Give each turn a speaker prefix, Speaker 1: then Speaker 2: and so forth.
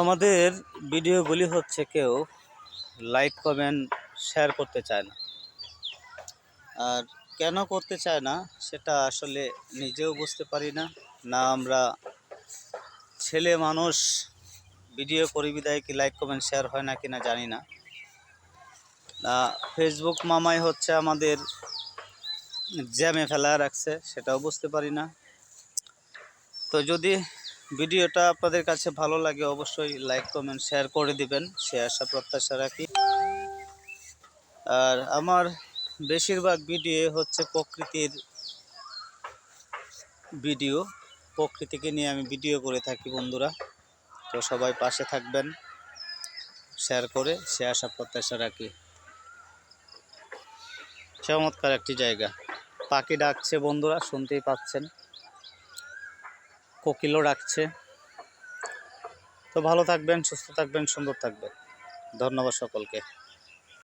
Speaker 1: আমাদের ভিডিওগুলি হচ্ছে কেউ লাইক কমেন্ট শেয়ার করতে চায় না। আর কেন করতে চায় না সেটা আসলে নিজেও বুঝতে পারি না। না আমরা ছেলে মানুষ ভিডিও করি বিদায় কি লাইক কমেন্ট শেয়ার হয় না কিনা জানি না। ফেসবুক মামাই হচ্ছে আমাদের জ্যামে ফেলা রাখছে, সেটাও বুঝতে পারি না। তো যদি ভিডিওটা আপনাদের কাছে ভালো লাগে অবশ্যই লাইক কমেন্ট শেয়ার করে দিবেন, সে আশা প্রত্যাশা রাখি। আর আমার বেশিরভাগ ভিডিও হচ্ছে প্রকৃতির ভিডিও, প্রকৃতিকে নিয়ে আমি ভিডিও করে থাকি বন্ধুরা। তো সবাই পাশে থাকবেন, শেয়ার করে সে আশা প্রত্যাশা রাখি। চমৎকার একটি জায়গা, পাখি ডাকছে বন্ধুরা, শুনতেই পাচ্ছেন, কোকিলও ডাকছে। তো ভালো থাকবেন, সুস্থ থাকবেন, সুন্দর থাকবেন। ধন্যবাদ সকলকে।